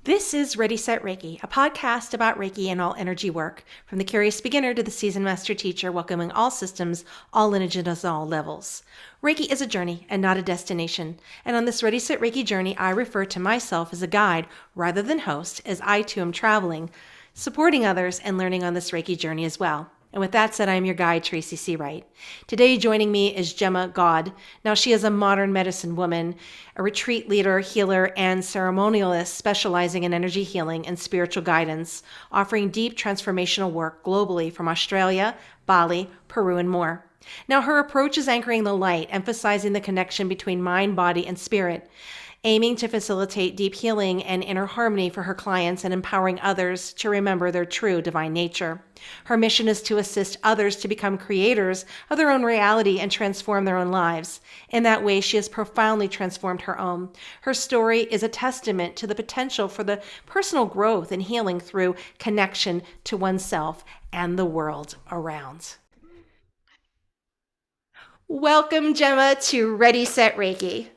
This is Ready Set Reiki, a podcast about Reiki and all energy work, from the curious beginner to the seasoned master teacher, welcoming all systems, all indigenous, all levels. Reiki is a journey and not a destination, and on this Ready Set Reiki journey, I refer to myself as a guide rather than host, as I too am traveling, supporting others, and learning on this Reiki journey as well. And with that said, I am your guide, Tracy C. Wright. Today, joining me is Jemmita God. Now, she is a modern medicine woman, a retreat leader, healer, and ceremonialist specializing in energy healing and spiritual guidance, offering deep transformational work globally from Australia, Bali, Peru, and more. Now, her approach is anchoring the light, emphasizing the connection between mind, body, and spirit, aiming to facilitate deep healing and inner harmony for her clients and empowering others to remember their true divine nature. Her mission is to assist others to become creators of their own reality and transform their own lives. In that way, she has profoundly transformed her own. Her story is a testament to the potential for the personal growth and healing through connection to oneself and the world around. Welcome, Jemmita, to Ready, Set, Reiki.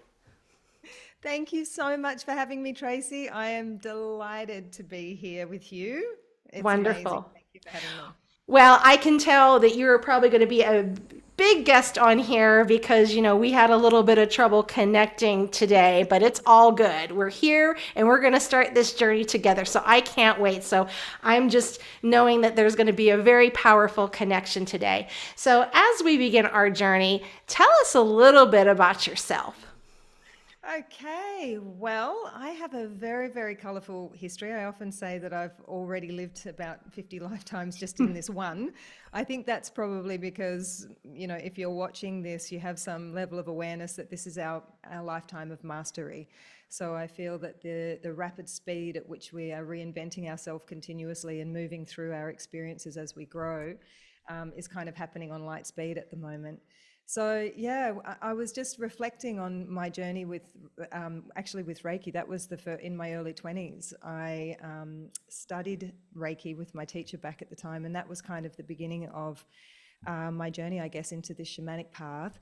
Thank you so much for having me, Tracy. I am delighted to be here with you. It's Wonderful. amazing. Thank you for having me. Well, I can tell that you're probably going to be a big guest on here because, we had a little bit of trouble connecting today, but it's all good. We're here and we're going to start this journey together. So I can't wait. So I'm just knowing that there's going to be a very powerful connection today. So as we begin our journey, tell us a little bit about yourself. Okay, well, I have a very, very colorful history. I often say that I've already lived about 50 lifetimes just in this one. I think that's probably because, if you're watching this, you have some level of awareness that this is our lifetime of mastery. So I feel that the rapid speed at which we are reinventing ourselves continuously and moving through our experiences as we grow is kind of happening on light speed at the moment. So yeah, I was just reflecting on my journey with actually with Reiki. That was in my early 20s. I studied Reiki with my teacher back at the time, and that was kind of the beginning of my journey, I guess, into this shamanic path.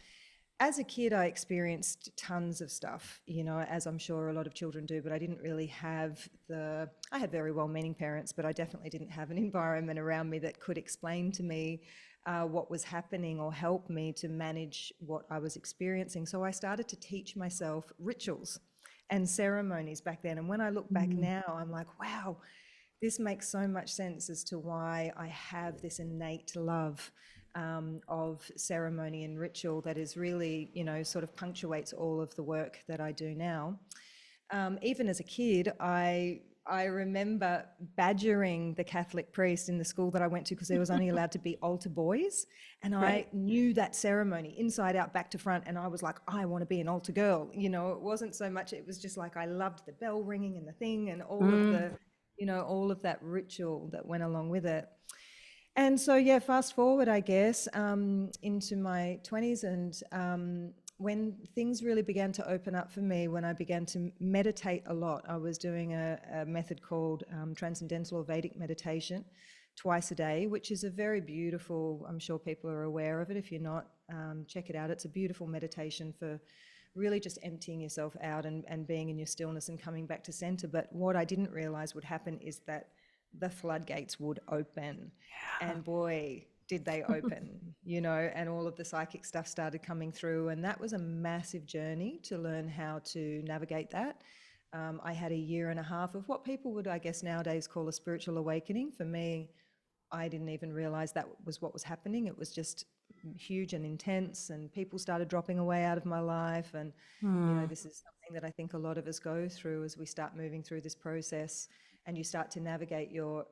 As a kid, I experienced tons of stuff, as I'm sure a lot of children do, but I didn't really have I had very well-meaning parents, but I definitely didn't have an environment around me that could explain to me what was happening or help me to manage what I was experiencing. So I started to teach myself rituals and ceremonies back then. And when I look back now, I'm like, wow, this makes so much sense as to why I have this innate love of ceremony and ritual that is really, sort of punctuates all of the work that I do now. Even as a kid, I remember badgering the Catholic priest in the school that I went to because there was only allowed to be altar boys. And I knew that ceremony inside out, back to front. And I was like, I want to be an altar girl. It wasn't so much, it was just like I loved the bell ringing and the thing and all of the, all of that ritual that went along with it. And so, yeah, fast forward, I guess, into my 20s and when things really began to open up for me, when I began to meditate a lot, I was doing a method called Transcendental or Vedic meditation twice a day, which is a very beautiful, I'm sure people are aware of it. If you're not, check it out. It's a beautiful meditation for really just emptying yourself out and being in your stillness and coming back to center. But what I didn't realize would happen is that the floodgates would open. And boy, did they open, and all of the psychic stuff started coming through. And that was a massive journey to learn how to navigate that. I had a year and a half of what people would, I guess, nowadays call a spiritual awakening. For me, I didn't even realize that was what was happening. It was just huge and intense, and people started dropping away out of my life. And, this is something that I think a lot of us go through as we start moving through this process. And you start to navigate your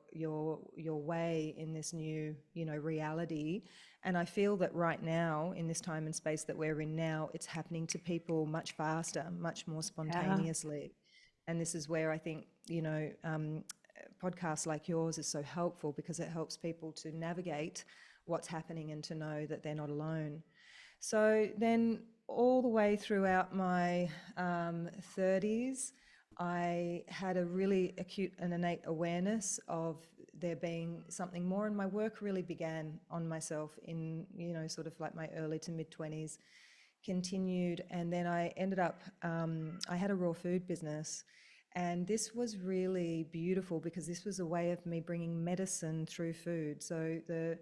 way in this new, reality. And I feel that right now, in this time and space that we're in now, it's happening to people much faster, much more spontaneously. And this is where I think, podcasts like yours is so helpful because it helps people to navigate what's happening and to know that they're not alone. So then all the way throughout my 30s, I had a really acute and innate awareness of there being something more, and my work really began on myself in, sort of like my early to mid 20s, continued, and then I ended up, I had a raw food business, And this was really beautiful because this was a way of me bringing medicine through food. So the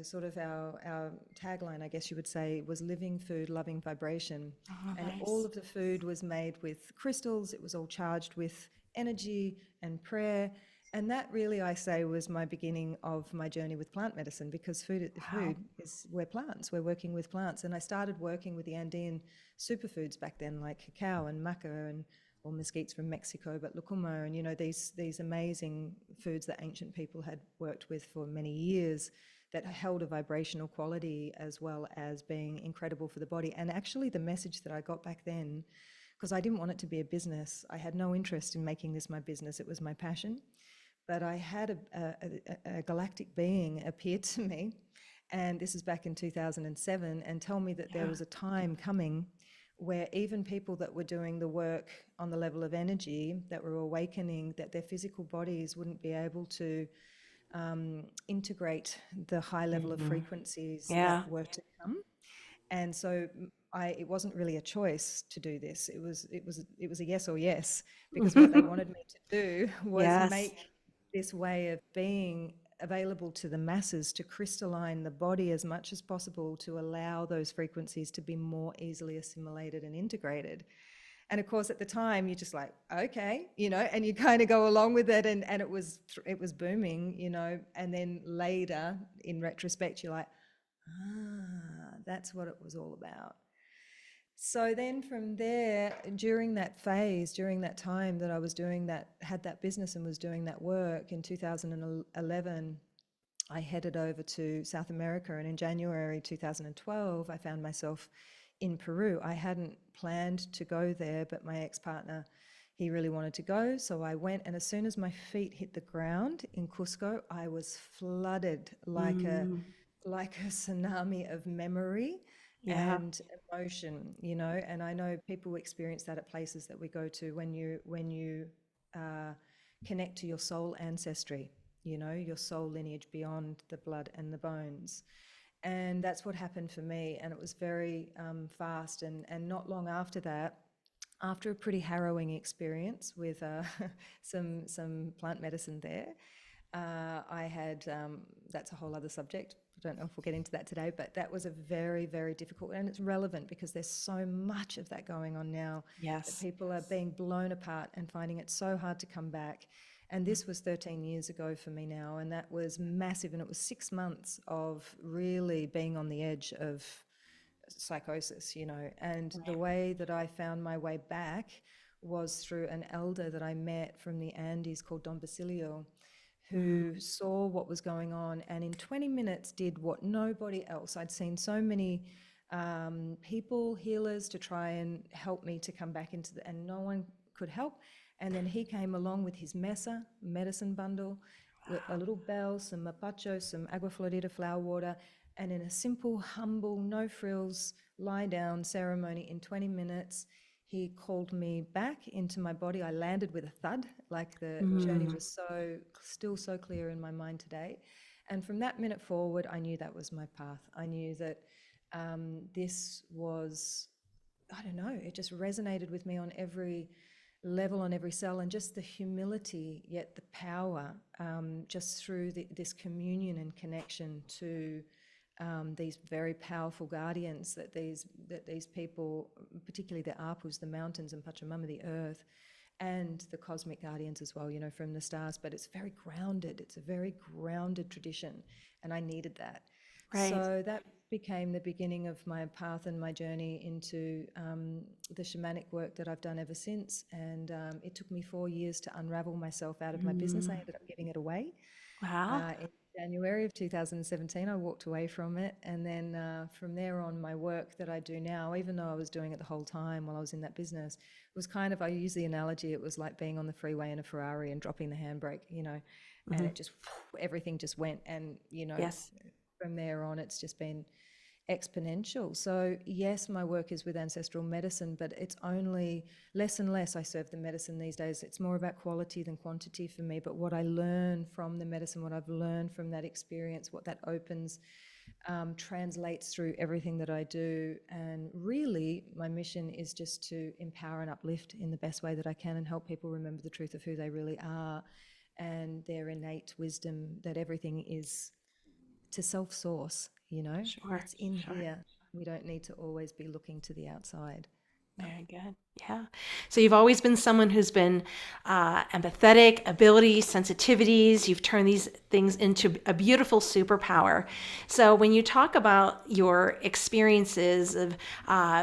sort of our tagline, I guess you would say, was living food, loving vibration. Oh, And all nice. of the food was made with crystals. It was all charged with energy and prayer. And that really, I say, was my beginning of my journey with plant medicine, because Wow. food is, we're plants, we're working with plants. And I started working with the Andean superfoods back then, like cacao and maca and or mesquites from Mexico, but lucuma, and these amazing foods that ancient people had worked with for many years that held a vibrational quality as well as being incredible for the body. And actually, the message that I got back then, because I didn't want it to be a business, I had no interest in making this my business, it was my passion. But I had a galactic being appear to me, and this is back in 2007, and tell me that there Yeah. was a time coming where even people that were doing the work on the level of energy, that were awakening, that their physical bodies wouldn't be able to integrate the high level of Mhm. frequencies Yeah. that were to come. And so it wasn't really a choice to do this. It was a yes or yes, because what they wanted me to do was Yes. make this way of being available to the masses, to crystalline the body as much as possible, to allow those frequencies to be more easily assimilated and integrated. And of course, at the time, you're just like, okay, and you kind of go along with it, and it was booming, and then later, in retrospect, you're like, that's what it was all about. So then from there, during that phase, during that time that I was doing that, had that business and was doing that work in 2011, I headed over to South America. And in January 2012, I found myself in Peru. I hadn't planned to go there, but my ex-partner, he really wanted to go. So I went, and as soon as my feet hit the ground in Cusco, I was flooded Mm. like a tsunami of memory Yeah. and emotion, and I know people experience that at places that we go to when you uh, connect to your soul ancestry, your soul lineage beyond the blood and the bones. And that's what happened for me, and it was very fast. And not long after that, after a pretty harrowing experience with some plant medicine there, I had, that's a whole other subject. I don't know if we'll get into that today, but that was a very, very difficult, and it's relevant because there's so much of that going on now, that Yes. people are being blown apart and finding it so hard to come back. And this was 13 years ago for me now, and that was massive. And it was 6 months of really being on the edge of psychosis, and the Right. way that I found my way back was through an elder that I met from the Andes called Don Basilio, Mm. who saw what was going on and in 20 minutes did what nobody else. I'd seen so many people, healers, to try and help me to come back into and no one could help. And then he came along with his mesa, medicine bundle, with a little bell, some mapacho, some agua florida flower water, and in a simple, humble, no frills, lie down ceremony in 20 minutes, he called me back into my body. I landed with a thud, like the journey Mm. was still so clear in my mind today. And from that minute forward, I knew that was my path. I knew that this was, I don't know, it just resonated with me on every level, on every cell, and just the humility, yet the power, just through this communion and connection to these very powerful guardians that these people, particularly the Apus, the mountains, and Pachamama, the earth, and the cosmic guardians as well, from the stars. But it's very grounded. It's a very grounded tradition, and I needed that. Right. So that became the beginning of my path and my journey into the shamanic work that I've done ever since. And it took me 4 years to unravel myself out of my business. I Mm. ended up giving it away. Wow. In January of 2017, I walked away from it. And then from there on, my work that I do now, even though I was doing it the whole time while I was in that business, was kind of, I use the analogy, it was like being on the freeway in a Ferrari and dropping the handbrake, and Hmm. it just, everything just went. And, Yes. from there on, it's just been exponential. So yes, my work is with ancestral medicine, but it's only less and less I serve the medicine these days. It's more about quality than quantity for me. But what I learn from the medicine, what I've learned from that experience, what that opens translates through everything that I do. And really, my mission is just to empower and uplift in the best way that I can and help people remember the truth of who they really are and their innate wisdom, that everything is to self-source, Sure. it's in Sure. here. We don't need to always be looking to the outside. Very good. Yeah. So you've always been someone who's been empathetic, abilities, sensitivities. You've turned these things into a beautiful superpower. So when you talk about your experiences of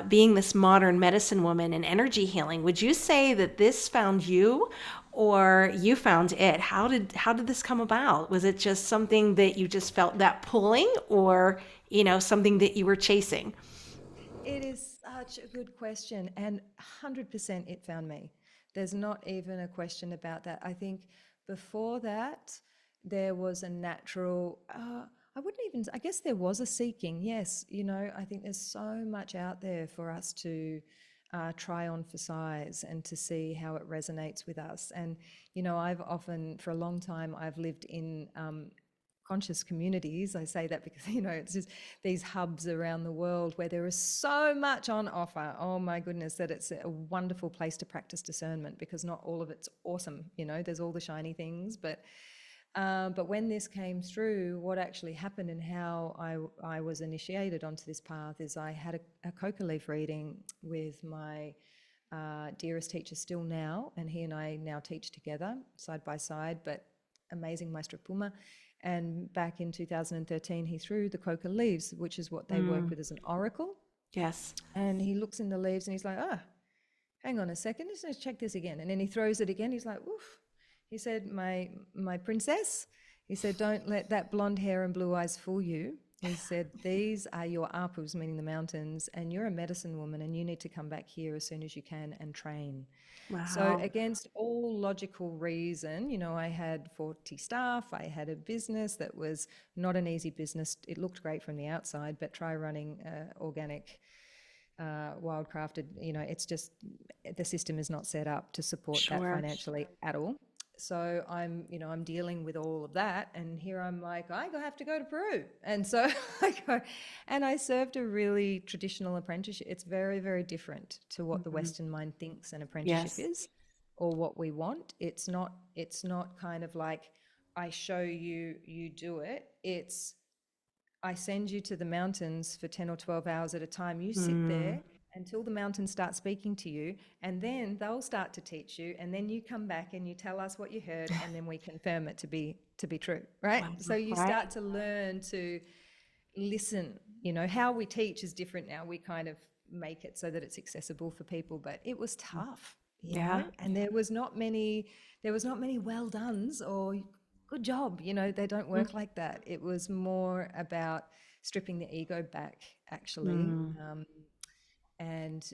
being this modern medicine woman and energy healing, would you say that this found you, or you found it? How did this come about? Was it just something that you just felt that pulling, or something that you were chasing? It is such a good question, and 100% it found me. There's not even a question about that. I think before that, there was a natural, I wouldn't even, I guess there was a seeking, yes. I think there's so much out there for us to try on for size and to see how it resonates with us. And, I've often, for a long time, I've lived in conscious communities. I say that because, it's just these hubs around the world where there is so much on offer. Oh my goodness, that it's a wonderful place to practice discernment, because not all of it's awesome. There's all the shiny things, but when this came through, what actually happened and how I was initiated onto this path is I had a coca leaf reading with my dearest teacher still now, and he and I now teach together side by side, but amazing Maestro Puma. And back in 2013, he threw the coca leaves, which is what they work with as an oracle. Yes. And he looks in the leaves and he's like, hang on a second, let's check this again. And then he throws it again. He's like, oof. He said, my princess, he said, don't let that blonde hair and blue eyes fool you. He said, these are your apus, meaning the mountains, and you're a medicine woman and you need to come back here as soon as you can and train. So Wow. against all logical reason, I had 40 staff, I had a business that was not an easy business. It looked great from the outside, but try running organic, wildcrafted, it's just, the system is not set up to support that Sure. financially at all. So I'm dealing with all of that, and here I'm like, I have to go to Peru. And so I go, and I served a really traditional apprenticeship. It's very, very different to what the Western mind thinks an apprenticeship Yes. is, or what we want. It's not kind of like, I show you, you do it. It's, I send you to the mountains for 10 or 12 hours at a time. You sit there until the mountains start speaking to you, and then they'll start to teach you, and then you come back and you tell us what you heard, and then we confirm it to be true, right? Wow. So you Right. start to learn to listen. How we teach is different now. We kind of make it so that it's accessible for people, but it was tough, Yeah. and there was not many well dones or good job. They don't Mm. work like that. It was more about stripping the ego back, actually. And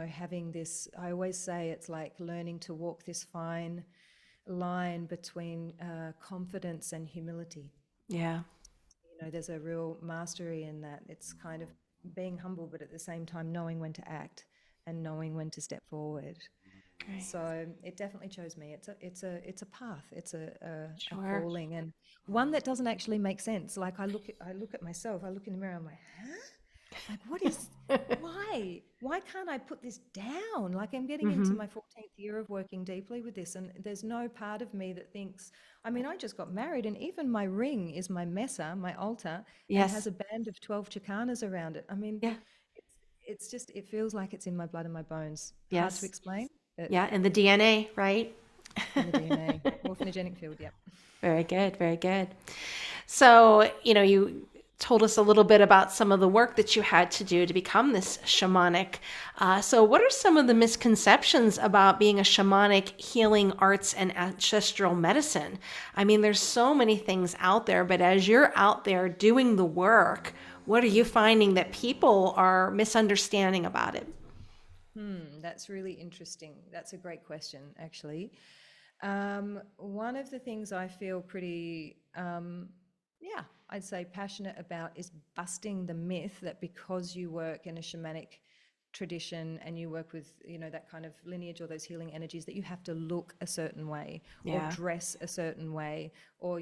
having this, I always say it's like learning to walk this fine line between confidence and humility. Yeah. There's a real mastery in that. It's kind of being humble, but at the same time knowing when to act and knowing when to step forward. Great. So it definitely chose me. It's a path. It's a Sure. calling, and one that doesn't actually make sense. Like I look at myself. I look in the mirror. I'm like, huh? Like, why can't I put this down? Like, I'm getting into my 14th year of working deeply with this, and there's no part of me that thinks, I mean, I just got married, and even my ring is my mesa, my altar, and has Yes. a band of 12 chicanas around it. I mean, Yeah. it's just, it feels like it's in my blood and my bones. Hard to Yes. explain, but Yeah. And the DNA, right? in the DNA, morphinogenic field, yep. Very good. Very good. So, you told us a little bit about some of the work that you had to do to become this shamanic. So, what are some of the misconceptions about being a shamanic, healing arts, and ancestral medicine? I mean, there's so many things out there, but as you're out there doing the work, what are you finding that people are misunderstanding about it? That's really interesting. That's a great question, actually. One of the things I feel pretty, yeah, I'd say passionate about is busting the myth that because you work in a shamanic tradition and you work with, that kind of lineage or those healing energies, that you have to look a certain way or Yeah. dress a certain way or,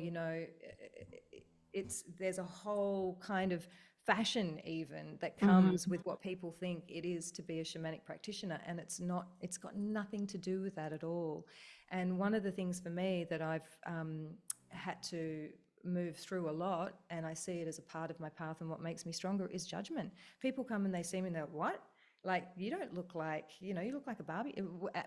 there's a whole kind of fashion even that Hmm. comes with what people think it is to be a shamanic practitioner, and it's not. It's got nothing to do with that at all. And one of the things for me that I've had to move through a lot, and I see it as a part of my path and what makes me stronger, is judgment. People come and they see me and they're like, what? Like, you don't look like, you look like a Barbie.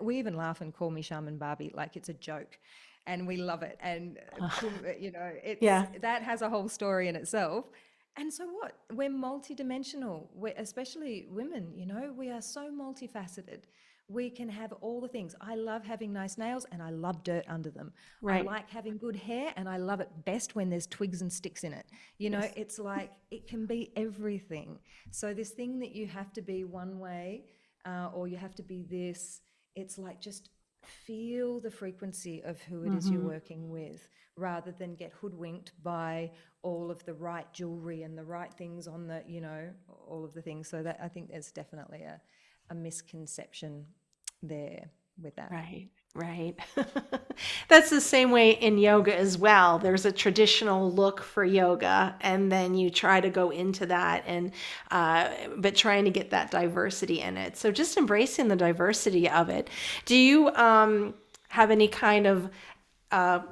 We even laugh and call me Shaman Barbie, like it's a joke, and we love it. And it's Yeah. that has a whole story in itself. And so what? We're multidimensional. We're, especially women, we are so multifaceted. We can have all the things. I love having nice nails and I love dirt under them. I Right. like having good hair and I love it best when there's twigs and sticks in it. Yes. It's like it can be everything. So, this thing that you have to be one way or you have to be this, it's like just feel the frequency of who it is you're Hmm. working with rather than get hoodwinked by all of the right jewelry and the right things on all of the things. So that I think there's definitely a misconception there with that. Right, right. That's the same way in yoga as well. There's a traditional look for yoga, and then you try to go into that, and but trying to get that diversity in it. So just embracing the diversity of it. Do you have any kind of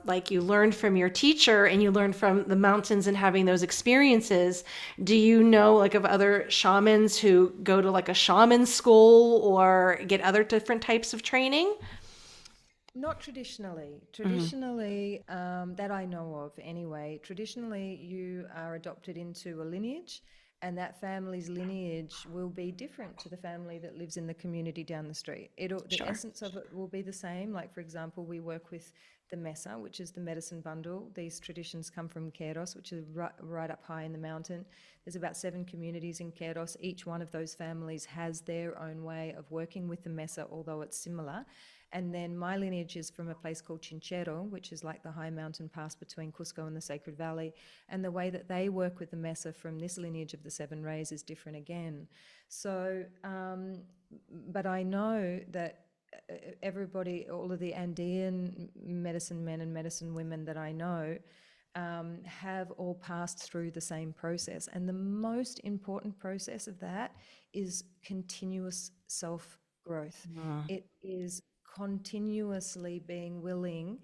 like you learned from your teacher and you learned from the mountains and having those experiences, do you know like of other shamans who go to like a shaman school or get other different types of training? Not traditionally. Hmm. Traditionally, that I know of anyway, traditionally you are adopted into a lineage, and that family's lineage will be different to the family that lives in the community down the street. The Sure. essence of it will be the same. Like, for example, we work with the Mesa, which is the medicine bundle. These traditions come from Queiros, which is right up high in the mountain. There's about 7 communities in Queiros. Each one of those families has their own way of working with the Mesa, although it's similar. And then my lineage is from a place called Chinchero, which is like the high mountain pass between Cusco and the Sacred Valley. And the way that they work with the Mesa from this lineage of the 7 rays is different again. So, but I know that everybody, all of the Andean medicine men and medicine women that I know, have all passed through the same process. And the most important process of that is continuous self growth. Mm. It is continuously being willing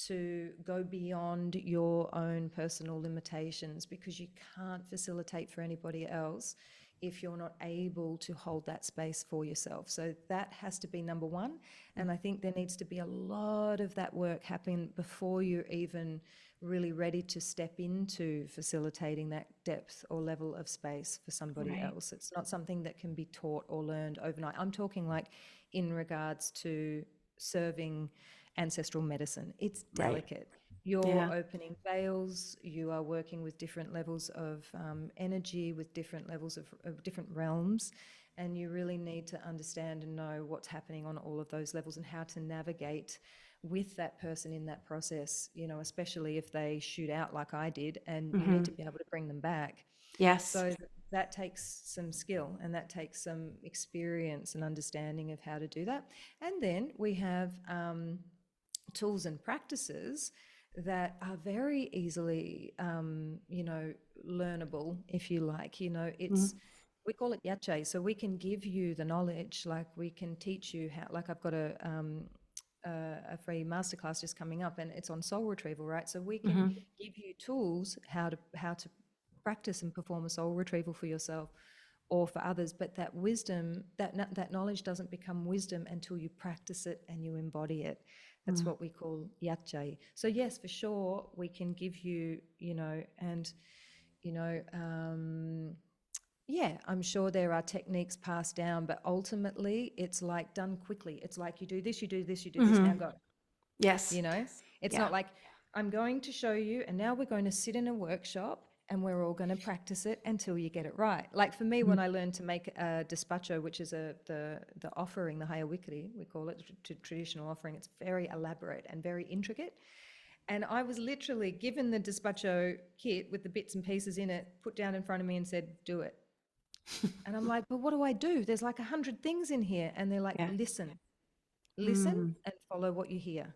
to go beyond your own personal limitations, because you can't facilitate for anybody else if you're not able to hold that space for yourself. So that has to be number one. And I think there needs to be a lot of that work happen before you're even really ready to step into facilitating that depth or level of space for somebody Right. else. It's not something that can be taught or learned overnight. I'm talking like in regards to serving ancestral medicine. It's Right. delicate. You're Yeah. opening veils, you are working with different levels of energy, with different levels of different realms, and you really need to understand and know what's happening on all of those levels and how to navigate with that person in that process, especially if they shoot out like I did, and you need Hmm. to be able to bring them back. Yes. So that takes some skill and that takes some experience and understanding of how to do that. And then we have tools and practices that are very easily, learnable, if you like. Mhm. We call it yache. So we can give you the knowledge, like we can teach you how, like I've got a free masterclass just coming up and it's on soul retrieval, right? So we can Mhm. give you tools how to practice and perform a soul retrieval for yourself or for others, but that wisdom, that knowledge doesn't become wisdom until you practice it and you embody it. That's Mm. what we call yache. So yes, for sure, we can give you, and you know, yeah, I'm sure there are techniques passed down, but ultimately it's like done quickly. It's like you do this, you do this, you do this, now Mhm. go. Yes. You know, it's Yeah. not like I'm going to show you and now we're going to sit in a workshop and we're all going to practice it until you get it right. Like for me, Mhm. when I learned to make a despacho, which is the offering, the hayawikiri, we call it, traditional offering, it's very elaborate and very intricate. And I was literally given the despacho kit with the bits and pieces in it, put down in front of me and said, do it. And I'm like, but what do I do? There's like 100 things in here. And they're like, Yeah. listen Mm. and follow what you hear.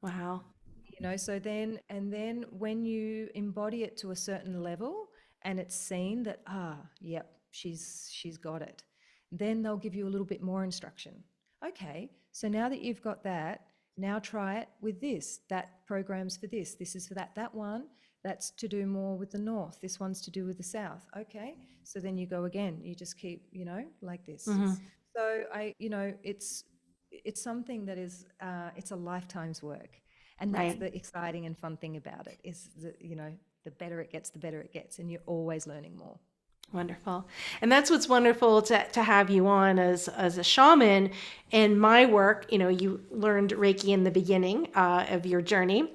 Wow. So then when you embody it to a certain level and it's seen that, yep, she's got it, then they'll give you a little bit more instruction. Okay, so now that you've got that, now try it with this. That program's for this. This is for that. That one, that's to do more with the north. This one's to do with the south. Okay, so then you go again. You just keep, like this. Mm-hmm. So it's something that is it's a lifetime's work, and that's Right. the exciting and fun thing about it is that the better it gets, the better it gets, and you're always learning more. Wonderful. And that's what's wonderful to have you on as a shaman. In my work, you learned Reiki in the beginning of your journey.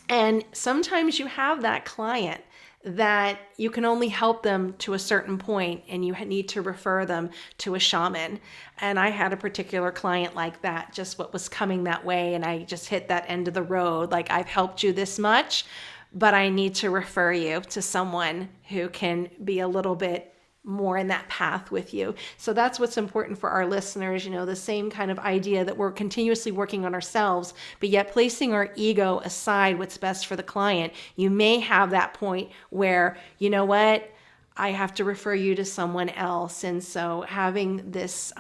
And sometimes you have that client that you can only help them to a certain point and you need to refer them to a shaman. And I had a particular client like that, just what was coming that way. And I just hit that end of the road. Like, I've helped you this much, but I need to refer you to someone who can be a little bit more in that path with you. So that's what's important for our listeners, the same kind of idea that we're continuously working on ourselves, but yet placing our ego aside, what's best for the client. You may have that point where, you know what, I have to refer you to someone else. And so having this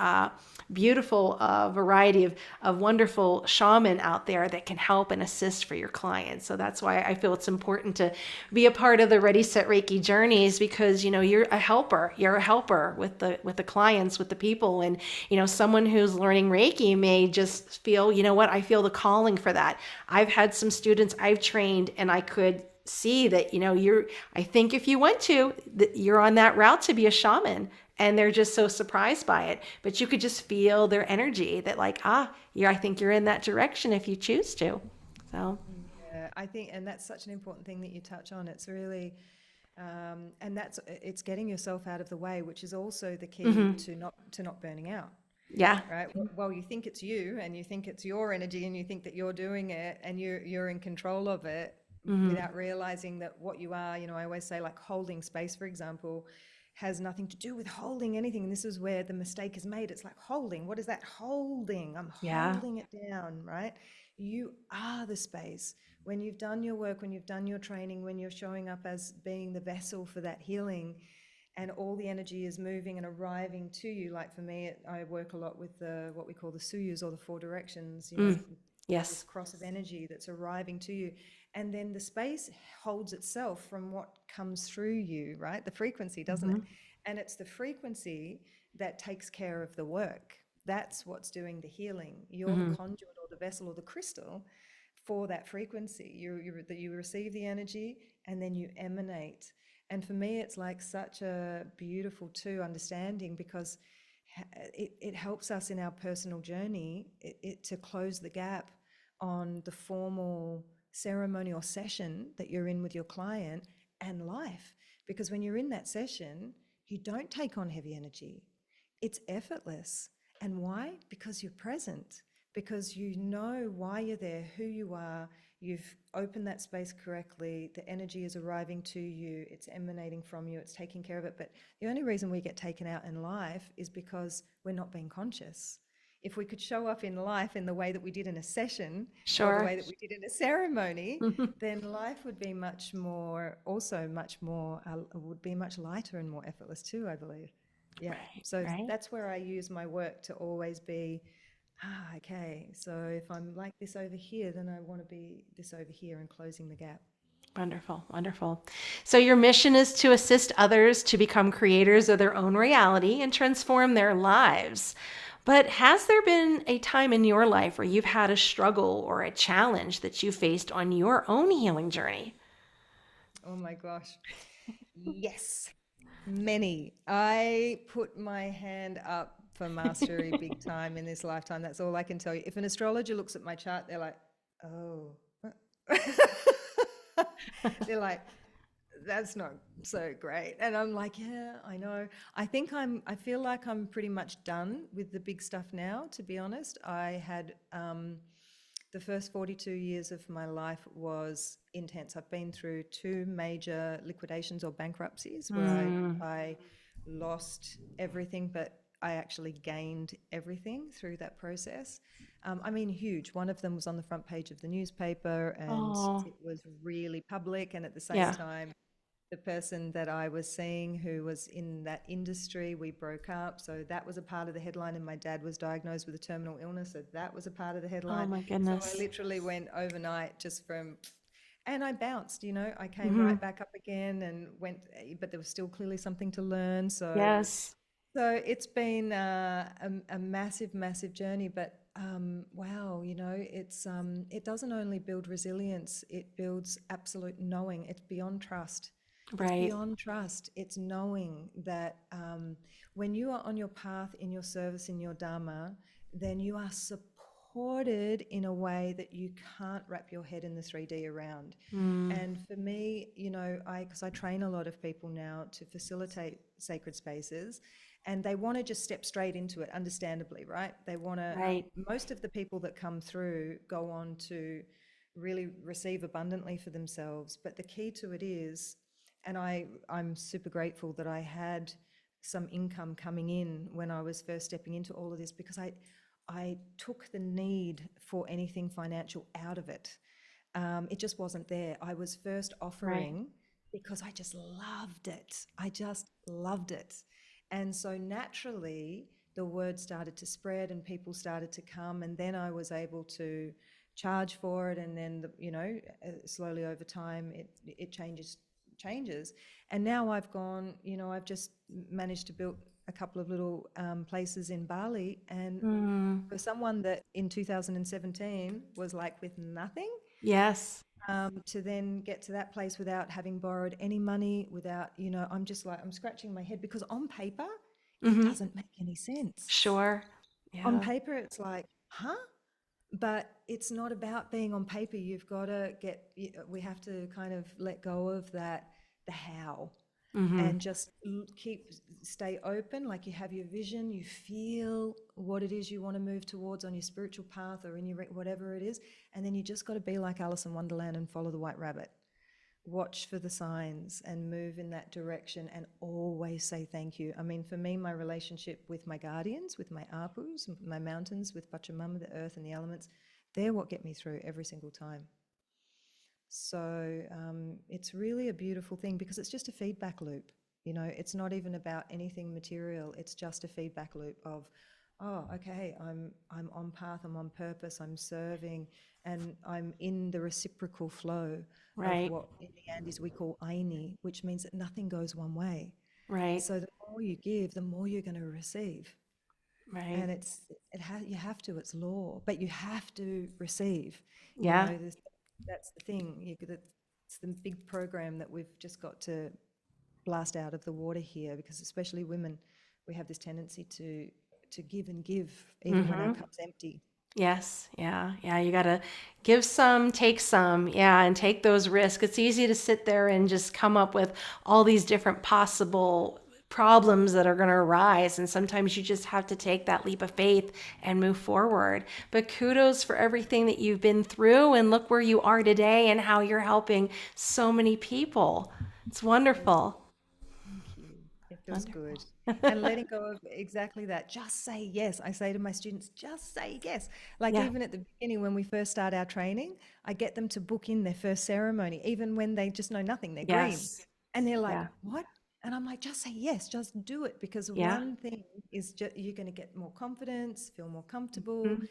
beautiful variety of wonderful shaman out there that can help and assist for your clients. So that's why I feel it's important to be a part of the Ready Set Reiki journeys, because you're a helper. You're a helper with the clients, with the people. And someone who's learning Reiki may just feel, what, I feel the calling for that. I've had some students I've trained, and I could see that I think if you went to you're on that route to be a shaman, and they're just so surprised by it, but you could just feel their energy that, like, I think you're in that direction if you choose to. So Yeah, I think, and that's such an important thing that you touch on. It's really, and it's getting yourself out of the way, which is also the key to not burning out. yeah. Right. Well, you think it's you, and you think it's your energy, and you think that you're doing it, and you're in control of it, without realizing that what you are. I always say, like, holding space, for example, has nothing to do with holding anything. And this is where the mistake is made. It's like, holding. What is that? Holding. I'm Yeah. holding it down, right? You are the space. When you've done your work, when you've done your training, when you're showing up as being the vessel for that healing, and all the energy is moving and arriving to you. Like, for me, I work a lot with what we call the Suyus, or the four directions, this Yes. cross of energy that's arriving to you. And then the space holds itself from what comes through you, right? The frequency, doesn't it? And it's the frequency that takes care of the work. That's what's doing the healing. You're the conduit, or the vessel, or the crystal for that frequency. You receive the energy, and then you emanate. And for me, it's like such a beautiful understanding, because it helps us in our personal journey to close the gap on the formal ceremonial session that you're in with your client and life. Because when you're in that session, you don't take on heavy energy. It's effortless. And why? Because you're present, because you know why you're there, who you are. You've opened that space correctly. The energy is arriving to you. It's emanating from you. It's taking care of it. But the only reason we get taken out in life is because we're not being conscious. If we could show up in life in the way that we did in a session, or the Sure. way that we did in a ceremony, then life would be much more, would be much lighter and more effortless too, I believe. Yeah. Right. So Right. that's where I use my work to always be, okay, so if I'm like this over here, then I want to be this over here, and closing the gap. Wonderful. Wonderful. So your mission is to assist others to become creators of their own reality and transform their lives. But has there been a time in your life where you've had a struggle or a challenge that you faced on your own healing journey? Oh my gosh. Yes, many. I put my hand up for mastery big time in this lifetime. That's all I can tell you. If an astrologer looks at my chart, they're like, oh. They're like, that's not so great. And I'm like, yeah, I know. I feel like I'm pretty much done with the big stuff now, to be honest. I had the first 42 years of my life was intense. I've been through two major liquidations or bankruptcies where I lost everything, but I actually gained everything through that process. I mean, huge. One of them was on the front page of the newspaper, and Oh, it was really public. And at the same yeah. time, the person that I was seeing who was in that industry, we broke up. So that was a part of the headline. And my dad was diagnosed with a terminal illness. So that was a part of the Oh headline. my So I goodness. literally went overnight just from, and I bounced, I came Hmm. right back up again and went, but there was still clearly something to learn. Yes. So it's been a massive, massive journey, but wow, it doesn't only build resilience, it builds absolute knowing. It's beyond trust. It's Right. beyond trust. It's knowing that when you are on your path, in your service, in your Dharma, then you are supported in a way that you can't wrap your head in the 3D around. Mm. And for me, because I train a lot of people now to facilitate sacred spaces, and they want to just step straight into it, understandably, right? Right. Most of the people that come through go on to really receive abundantly for themselves. But the key to it is, and I'm super grateful that I had some income coming in when I was first stepping into all of this, because I took the need for anything financial out of it. It just wasn't there. I was first Right. offering because I just loved it. I just loved it. And so naturally, the word started to spread and people started to come. And then I was able to charge for it. And then, slowly over time, it changes. And now I've gone, I've just managed to build a couple of little places in Bali. And Mm. for someone that in 2017 was like with nothing, Yes. to then get to that place without having borrowed any money, without, I'm just like, I'm scratching my head because on paper, it Hmm. doesn't make any sense. Sure. On Yeah. paper, it's like, huh? But it's not about being on paper. You've got to we have to kind of let go of that, the how, Hmm. and just stay open, like you have your vision, you feel what it is you want to move towards on your spiritual path or in your whatever it is, and then you just got to be like Alice in Wonderland and follow the white rabbit, watch for the signs and move in that direction, and always say thank you. I mean, for me, my relationship with my guardians, with my apus, my mountains, with Pachamama, the earth and the elements, they're what get me through every single time. So it's really a beautiful thing because it's just a feedback loop. It's not even about anything material. It's just a feedback loop of, oh, okay, I'm on path, I'm on purpose, I'm serving, and I'm in the reciprocal flow of Right. what in the Andes we call aini, which means that nothing goes one way. Right. So the more you give, the more you're going to receive. Right. And you have to, it's law, but you have to receive. Yeah. That's the thing. It's the big program that we've just got to blast out of the water here, because especially women, we have this tendency to give and give even when our Hmm. cup's empty. Yes. Yeah. Yeah. You got to give some, take some. Yeah. And take those risks. It's easy to sit there and just come up with all these different possible problems that are going to arise. And sometimes you just have to take that leap of faith and move forward. But kudos for everything that you've been through, and look where you are today and how you're helping so many people. It's Thank wonderful. Thank you. It feels Wonderful. good. And letting go of exactly that. Just say yes. I say to my students, just say yes. Like Yeah. even at the beginning, when we first start our training, I get them to book in their first ceremony, even when they just know nothing, they're green. Yes. And they're like, Yeah. what? And I'm like, just say yes, just do it. Because Yeah. one thing is just, you're going to get more confidence, feel more comfortable. Mhm. You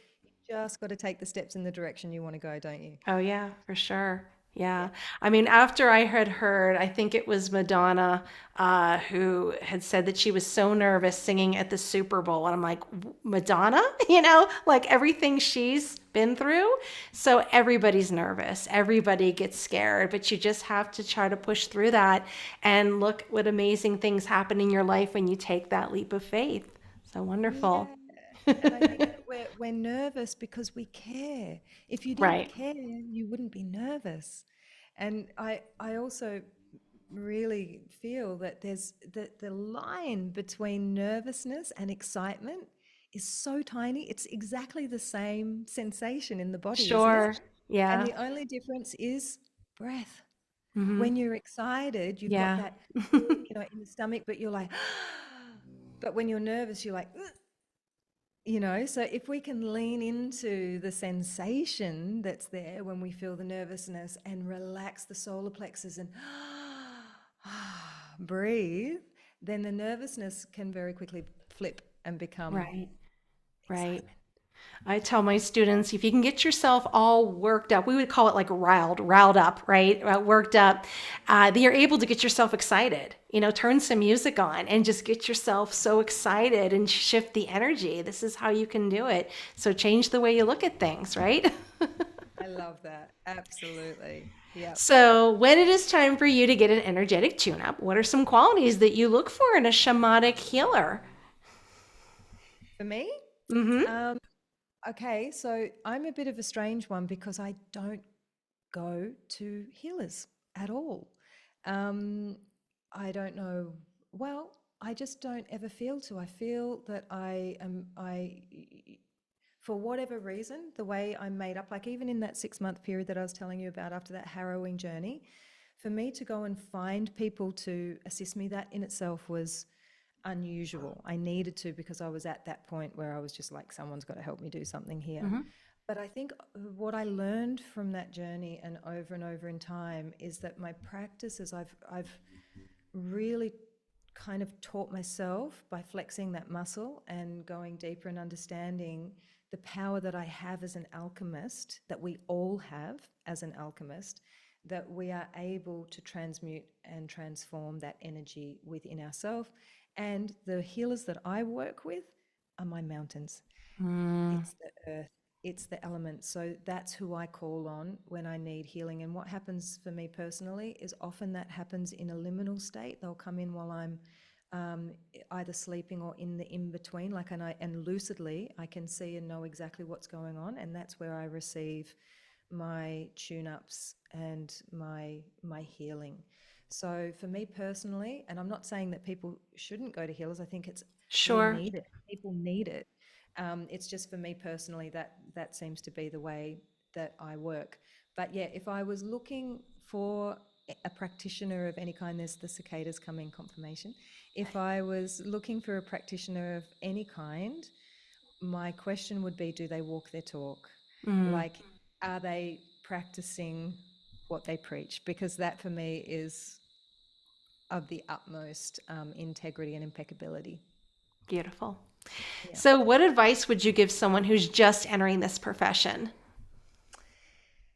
just got to take the steps in the direction you want to go, don't you? Oh yeah, for sure. Yeah. Yeah. I mean, after I had heard, I think it was Madonna, who had said that she was so nervous singing at the Super Bowl. And I'm like, Madonna? Like everything she's been through. So everybody's nervous. Everybody gets scared, but you just have to try to push through that and look what amazing things happen in your life when you take that leap of faith. So wonderful. Yeah. And I think that we're nervous because we care. If you didn't Right. care, you wouldn't be nervous. And I also really feel that there's the line between nervousness and excitement is so tiny. It's exactly the same sensation in the body, isn't it? Sure. And Yeah. the only difference is breath. Hmm. When you're excited, you've got Yeah. that, in the stomach, but you're like, But when you're nervous, you're like, "Ugh," you know. So if we can lean into the sensation that's there when we feel the nervousness and relax the solar plexus and breathe, then the nervousness can very quickly flip and become Right. Right. excitement. I tell my students, if you can get yourself all worked up, we would call it like riled up, right? Worked up, then you're able to get yourself excited. Turn some music on and just get yourself so excited and shift the energy. This is how you can do it. So change the way you look at things, right? I love that. Absolutely. Yeah. So when it is time for you to get an energetic tune up, what are some qualities that you look for in a shamanic healer? For me, Mm-hmm. um, okay, so I'm a bit of a strange one because I don't go to healers at all. Um, I don't know. Well, I just don't ever feel to. I feel that for whatever reason, the way I'm made up, like even in that 6 month period that I was telling you about after that harrowing journey, for me to go and find people to assist me, that in itself was unusual. I needed to because I was at that point where I was just like, someone's got to help me do something here. Mm-hmm. But I think what I learned from that journey and over in time is that my practices, I've really kind of taught myself by flexing that muscle and going deeper and understanding the power that I have as an alchemist, that we all have as an alchemist, that we are able to transmute and transform that energy within ourselves. And the healers that I work with are my mountains. Mm, It's the earth, it's the elements. So that's who I call on when I need healing. And what happens for me personally is often that happens in a liminal state. They'll come in while I'm um, either sleeping or in the in between, and lucidly I can see and know exactly what's going on, and that's where I receive my tune-ups and my healing. So for me personally, and I'm not saying that people shouldn't go to healers, I think it's we sure. need it. People need it. It's just for me personally that that seems to be the way that I work. But yeah, if I was looking for a practitioner of any kind, there's the cicadas coming confirmation. If I was looking for a practitioner of any kind, my question would be, do they walk their talk? Mm, Like, are they practicing what they preach? Because that for me is of the utmost integrity and impeccability. beautiful. Yeah. So, what advice would you give someone who's just entering this profession?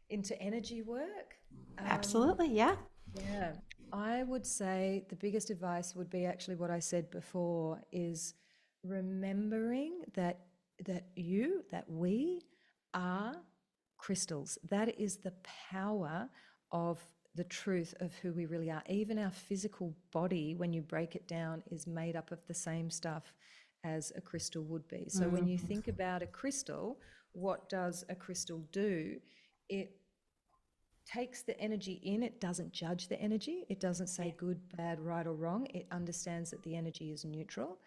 Into energy work, Absolutely, yeah. yeah, I would say the biggest advice would be actually what I said before is remembering that we are crystals. That is the power of the truth of who we really are. Even our physical body, when you break it down, is made up of the same stuff as a crystal would be. So when you Mm, think about a crystal, what does a crystal do? It takes the energy in, it doesn't judge the energy, it doesn't say good, bad, right, or wrong. It understands that the energy is neutral.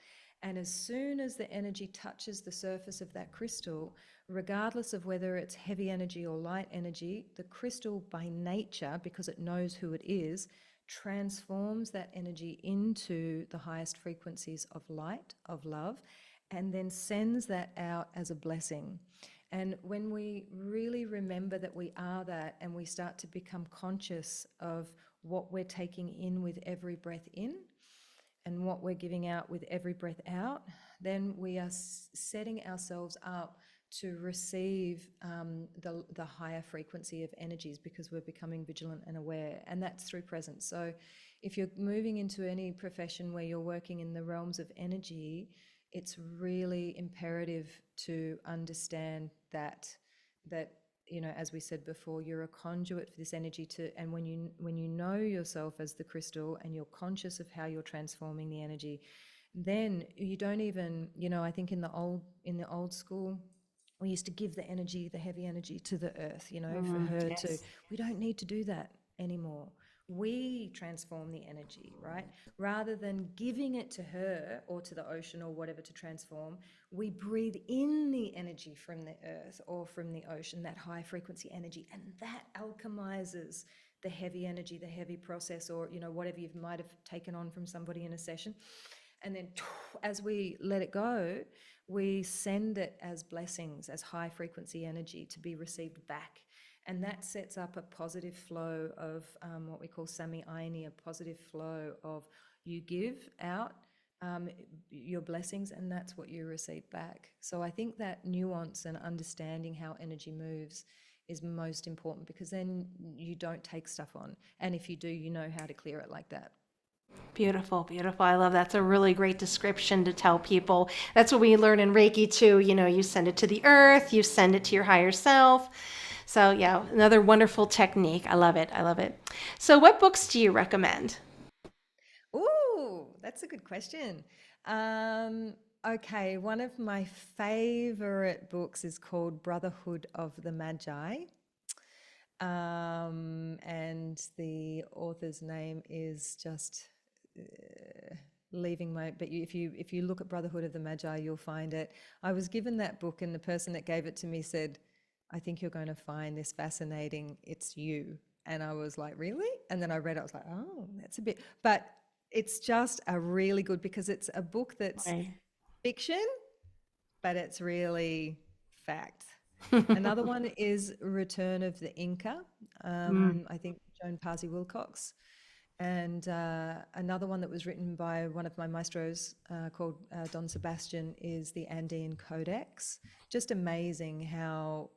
And as soon as the energy touches the surface of that crystal, regardless of whether it's heavy energy or light energy, the crystal by nature, because it knows who it is, transforms that energy into the highest frequencies of light, of love, and then sends that out as a blessing. And when we really remember that we are that and we start to become conscious of what we're taking in with every breath in and what we're giving out with every breath out, then we are setting ourselves up to receive the higher frequency of energies because we're becoming vigilant and aware. And that's through presence. So if you're moving into any profession where you're working in the realms of energy, it's really imperative to understand that as we said before, you're a conduit for this energy and when you know yourself as the crystal and you're conscious of how you're transforming the energy, then you don't even, I think in the old school we used to give the heavy energy to the earth, for her to. yes. We don't need to do that anymore. We transform the energy, right? Rather than giving it to her or to the ocean or whatever to transform, we breathe in the energy from the earth or from the ocean, that high frequency energy, and that alchemizes the heavy energy, the heavy process, or whatever you might have taken on from somebody in a session. And then as we let it go, we send it as blessings, as high frequency energy to be received back. And that sets up a positive flow of what we call sami aini, a positive flow of you give out um, your blessings, and that's what you receive back. So I think that nuance and understanding how energy moves is most important, because then you don't take stuff on. And if you do, you know how to clear it like that. Beautiful, beautiful. I love that's a really great description to tell people. That's what we learn in Reiki too. You send it to the earth, you send it to your higher self. So, yeah, another wonderful technique. I love it. I love it. So, what books do you recommend? Ooh, that's a good question. Um, okay, one of my favorite books is called Brotherhood of the Magi. And the author's name is just leaving my, but if you look at Brotherhood of the Magi, you'll find it. I was given that book, and the person that gave it to me said, I think you're going to find this fascinating. It's you. And I was like, really? And then I read it, I was like, oh, that's a bit, but it's just a really good, because it's a book that's Right. fiction, but it's really fact. Another one is Return of the Inca. Mm, I think Joan Parsi Wilcox. And another one that was written by one of my maestros called Don Sebastian is the Andean Codex. Just amazing how,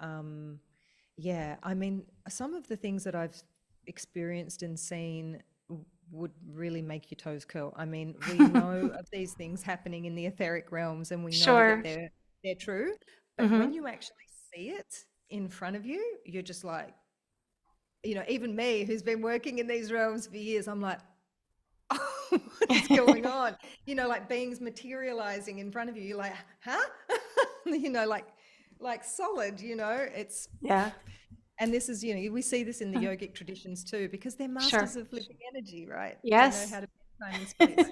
yeah, I mean, some of the things that I've experienced and seen would really make your toes curl. I mean, we know of these things happening in the etheric realms, and we know that sure. they're true. But when Hmm. you actually see it in front of you, you're just like, even me, who's been working in these realms for years, I'm like, oh, what's going on? Like beings materializing in front of you. You're like, huh? Like solid. It's Yeah, and this is, we see this in the yogic traditions too, because they're sure. masters of living energy, right? They know Yes. how to be in time and space.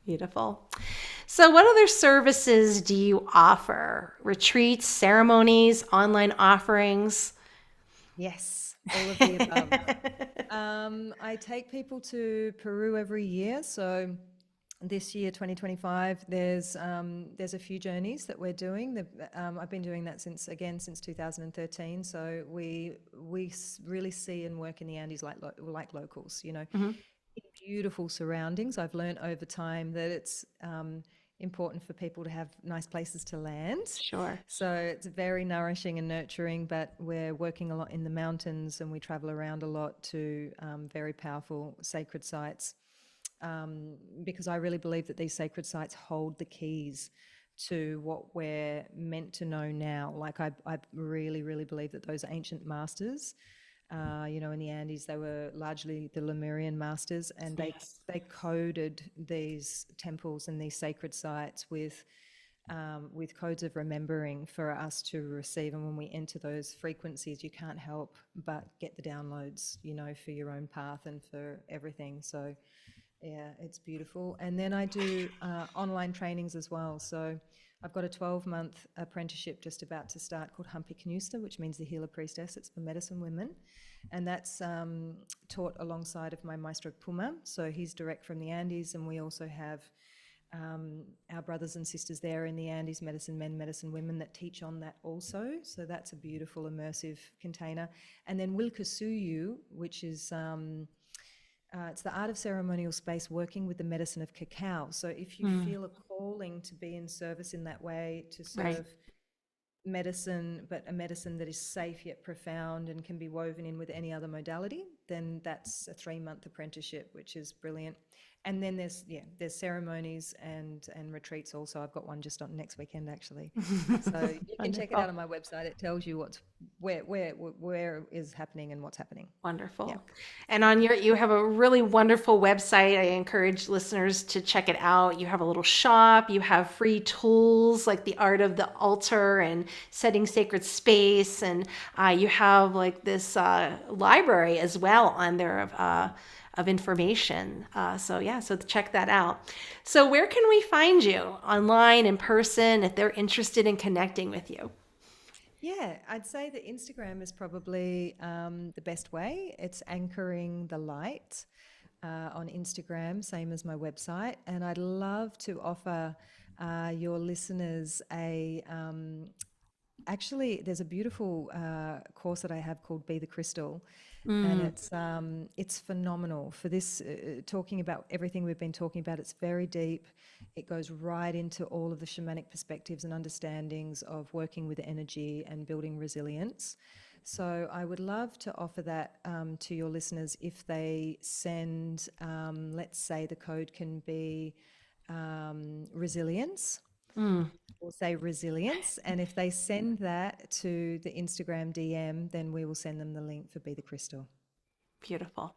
Beautiful. So, what other services do you offer? Retreats, ceremonies, online offerings? Yes, all of the above. I take people to Peru every year. So this year, 2025, there's a few journeys that we're doing. I've been doing that since 2013. So we really see and work in the Andes like locals. Mhm. In beautiful surroundings. I've learned over time that it's important for people to have nice places to land. Sure. So it's very nourishing and nurturing, but we're working a lot in the mountains, and we travel around a lot to very powerful sacred sites, because I really believe that these sacred sites hold the keys to what we're meant to know now. Like I really, really believe that those ancient masters, in the Andes, they were largely the Lemurian masters, and Yes. they coded these temples and these sacred sites with codes of remembering for us to receive. And when we enter those frequencies, you can't help but get the downloads, for your own path and for everything. So yeah, it's beautiful. And then I do online trainings as well. So I've got a 12-month apprenticeship just about to start called Hampiq Ñust'a, which means the healer priestess. It's for medicine women. And that's taught alongside of my Maestro Puma. So he's direct from the Andes, and we also have our brothers and sisters there in the Andes, medicine men, medicine women, that teach on that also. So that's a beautiful immersive container. And then Wilka Suyu, which is it's the art of ceremonial space working with the medicine of cacao. So if you Mm, feel a calling to be in service in that way, to right. serve medicine, but a medicine that is safe yet profound and can be woven in with any other modality, then that's a 3-month apprenticeship, which is brilliant. And then there's ceremonies and retreats also. I've got one just on next weekend actually. So you can check it out Wonderful. on my website. It tells you where is happening and what's happening. Yeah. Wonderful. And you have a really wonderful website. I encourage listeners to check it out. You have a little shop, you have free tools like the art of the altar and setting sacred space. And you have like this library as well on there of information. So check that out. So where can we find you online, in person, if they're interested in connecting with you? Yeah, I'd say that Instagram is probably the best way. It's anchoring the light. on Instagram, same as my website. And I'd love to offer your listeners actually, there's a beautiful course that I have called Be the Crystal, and Mm. it's phenomenal for this talking about everything we've been talking about. It's very deep. It goes right into all of the shamanic perspectives and understandings of working with energy and building resilience. So I would love to offer that to your listeners if they send, let's say the code can be resilience. Mm. We'll say resilience. And if they send that to the Instagram DM, then we will send them the link for Be the Crystal. Beautiful.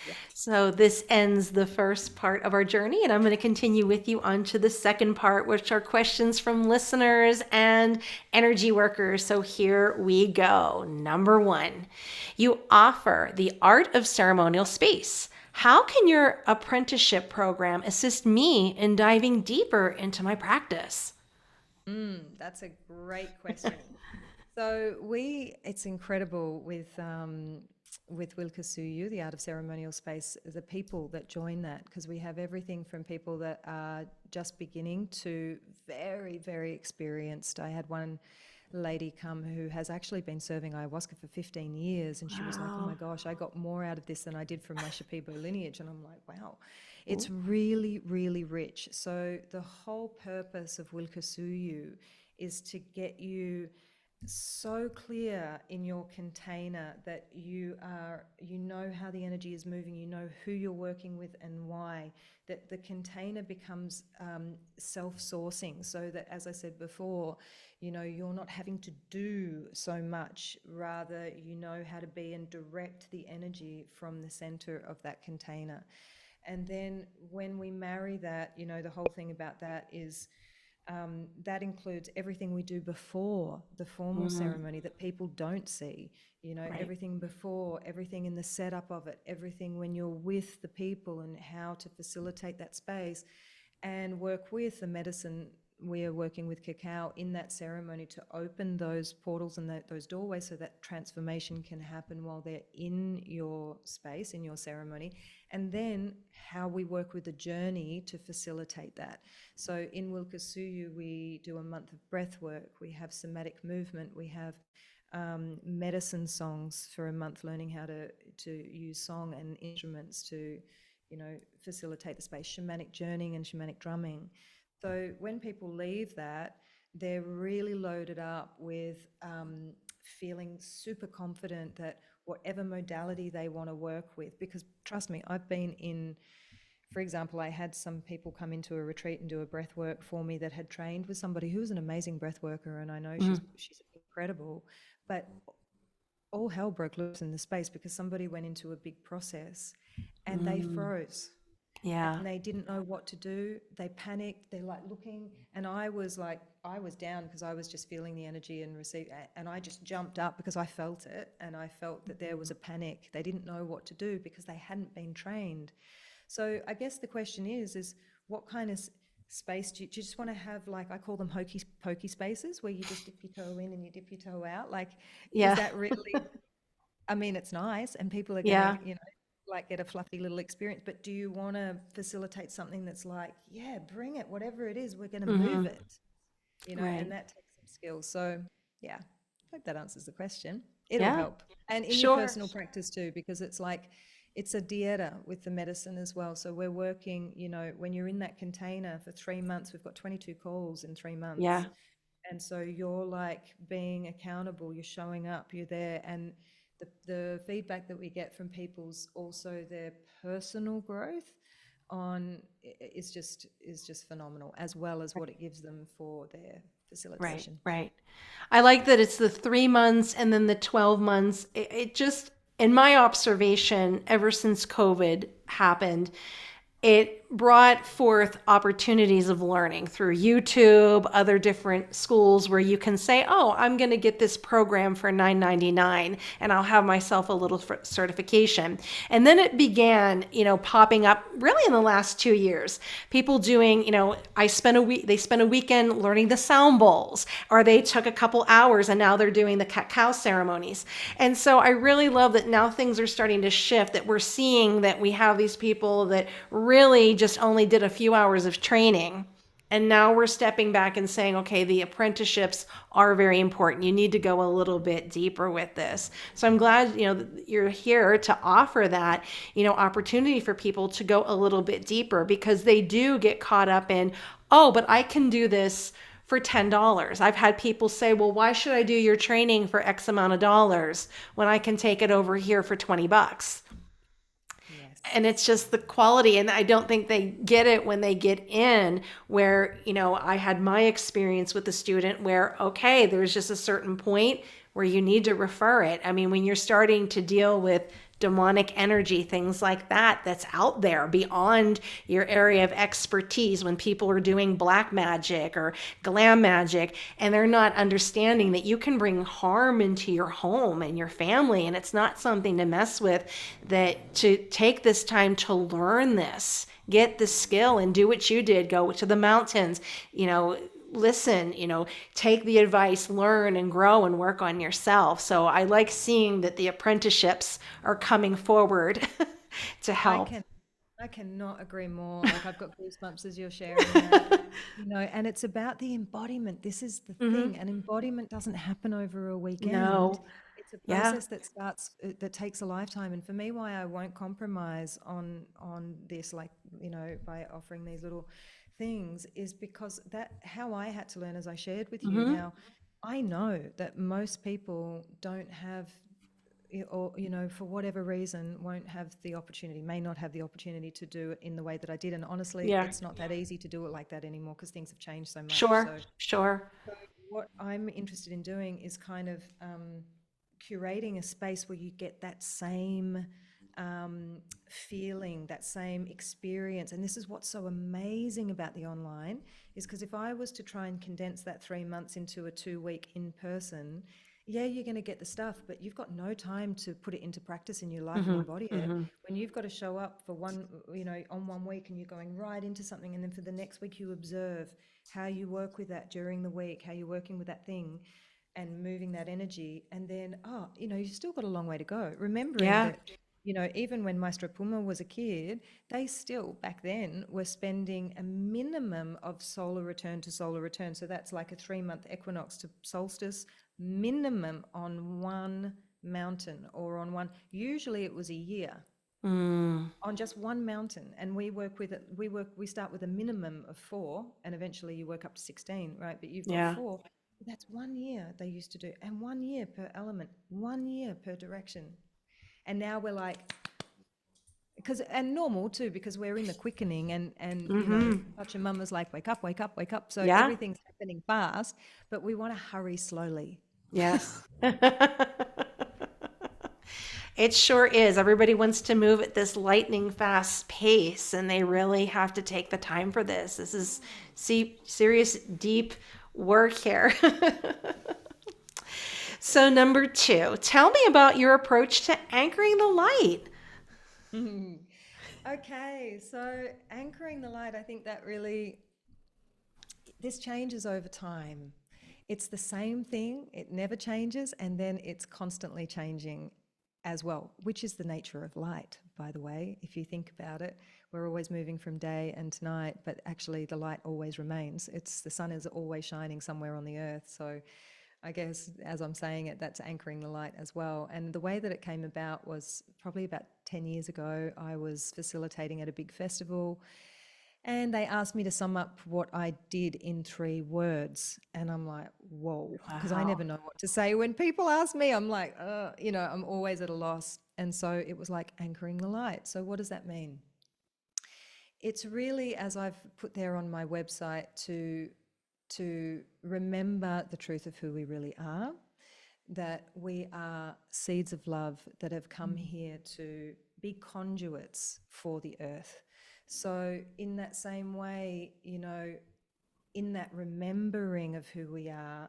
Yes. So this ends the first part of our journey, and I'm going to continue with you on to the second part, which are questions from listeners and energy workers. So here we go. Number one, you offer the art of ceremonial space. How can your apprenticeship program assist me in diving deeper into my practice? That's a great question. So it's incredible with Wilka Suyu, the Art of Ceremonial Space, the people that join that, because we have everything from people that are just beginning to very, very experienced. I had one lady come who has actually been serving ayahuasca for 15 years, and she was like, "Oh Wow. my gosh, I got more out of this than I did from my Shipibo lineage." And I'm like, "Wow, Ooh. it's really, really rich." So the whole purpose of Wilka Suyu is to get you so clear in your container that you know how the energy is moving, you know who you're working with and why, that the container becomes self-sourcing, so that, as I said before, you're not having to do so much, rather you know how to be and direct the energy from the center of that container. And then when we marry that, the whole thing about that is that includes everything we do before the formal Mm. ceremony that people don't see, Right. everything before, everything in the setup of it, everything when you're with the people and how to facilitate that space and work with the medicine. We are working with Cacao in that ceremony to open those portals and those doorways so that transformation can happen while they're in your space, in your ceremony. And then how we work with the journey to facilitate that. So in Wilka Suyu, we do a month of breath work, we have somatic movement, we have medicine songs for a month, learning how to use song and instruments to facilitate the space, shamanic journeying and shamanic drumming. So when people leave that, they're really loaded up with feeling super confident that whatever modality they want to work with, because trust me, I've been in, for example, I had some people come into a retreat and do a breath work for me that had trained with somebody who was an amazing breath worker, and I know Mm. she's incredible, but all hell broke loose in the space because somebody went into a big process and they Mm. froze Yeah. and they didn't know what to do. They panicked. They're like looking, and I was down because I was just feeling the energy and and I just jumped up because I felt it, and I felt that there was a panic. They didn't know what to do because they hadn't been trained. So I guess the question is what kind of space do you just want to have? Like, I call them hokey pokey spaces where you just dip your toe in and you dip your toe out. Like, is Yeah. that really? I mean, it's nice, and people are gonna, Yeah. like, get a fluffy little experience. But do you want to facilitate something that's like, yeah, bring it, whatever it is, we're gonna move Hmm. it, Right. and that takes some skills. So yeah, I hope that answers the question. It'll Yeah. help, and in your Sure. personal practice too, because it's like it's a dieta with the medicine as well. So we're working, when you're in that container for 3 months, we've got 22 calls in 3 months. Yeah. And so you're like being accountable, you're showing up, you're there. And the feedback that we get from people's also their personal growth is just phenomenal, as well as what it gives them for their Right. facilitation. Right. I like that it's the 3 months and then the 12 months. It just, in my observation, ever since COVID happened, it brought forth opportunities of learning through YouTube, other different schools where you can say, "Oh, I'm going to get this program for $9.99 and I'll have myself a little certification." And then it began, popping up really in the last 2 years. People doing, they spent a weekend learning the sound bowls, or they took a couple hours and now they're doing the cacao ceremonies. And so I really love that now things are starting to shift, that we're seeing that we have these people that really just only did a few hours of training. And now we're stepping back and saying, okay, the apprenticeships are very important. You need to go a little bit deeper with this. So I'm glad, that you're here to offer that, opportunity for people to go a little bit deeper, because they do get caught up in, oh, but I can do this for $10. I've had people say, well, why should I do your training for X amount of dollars when I can take it over here for $20? And it's just the quality. And I don't think they get it when they get in, where, I had my experience with the student where, okay, there's just a certain point where you need to refer it. I mean, when you're starting to deal with demonic energy, things like that, that's out there beyond your area of expertise, when people are doing black magic or glam magic and they're not understanding that you can bring harm into your home and your family, and it's not something to mess with, that to take this time to learn this, get the skill and do what you did, go to the mountains, listen, take the advice, learn and grow and work on yourself. So I like seeing that the apprenticeships are coming forward to help. I cannot agree more. Like, I've got goosebumps as you're sharing that. And it's about the embodiment. This is the thing. And embodiment doesn't happen over a weekend. No. It's a Yeah. process that takes a lifetime. And for me, why I won't compromise on this, like, by offering these little things, is because how I had to learn, as I shared with you. Now, I know that most people don't have, or for whatever reason won't have the opportunity, may not have the opportunity to do it in the way that I did. And honestly, it's not that easy to do it like that anymore, because things have changed so much. Sure. So what I'm interested in doing is kind of curating a space where you get that same feeling, that same experience. And this is what's so amazing about the online, is because if I was to try and condense that 3 months into a 2-week in person, yeah, you're going to get the stuff, but you've got no time to put it into practice in your life and embody it. When you've got to show up for on 1 week, and you're going right into something, and then for the next week you observe how you work with that during the week, how you're working with that thing and moving that energy. And then, you've still got a long way to go. Remembering that, even when Maestro Puma was a kid, they still back then were spending a minimum of solar return to solar return. So that's like a 3-month equinox to solstice minimum on one mountain, or on one, usually it was a year on just one mountain. And we work with it. We start with a minimum of 4, and eventually you work up to 16, right? But you've got 4. That's 1 year they used to do, and 1 year per element, 1 year per direction. And now we're like, and normal too, because we're in the quickening, and such a mama's like, wake up, wake up, wake up. So everything's happening fast, but we want to hurry slowly. Yes. It sure is. Everybody wants to move at this lightning fast pace, and they really have to take the time for this. This is serious, deep work here. So number 2, tell me about your approach to anchoring the light. Okay, so anchoring the light, I think that really, this changes over time. It's the same thing, it never changes, and then it's constantly changing as well, which is the nature of light, by the way. If you think about it, we're always moving from day and to night, but actually the light always remains. The sun is always shining somewhere on the earth. So I guess, as I'm saying it, that's anchoring the light as well. And the way that it came about was probably about 10 years ago. I was facilitating at a big festival, and they asked me to sum up what I did in 3 words. And I'm like, whoa, because I never know what to say. When people ask me, I'm like, I'm always at a loss. And so it was like anchoring the light. So what does that mean? It's really, as I've put there on my website, to remember the truth of who we really are, that we are seeds of love that have come here to be conduits for the earth. So in that same way, in that remembering of who we are,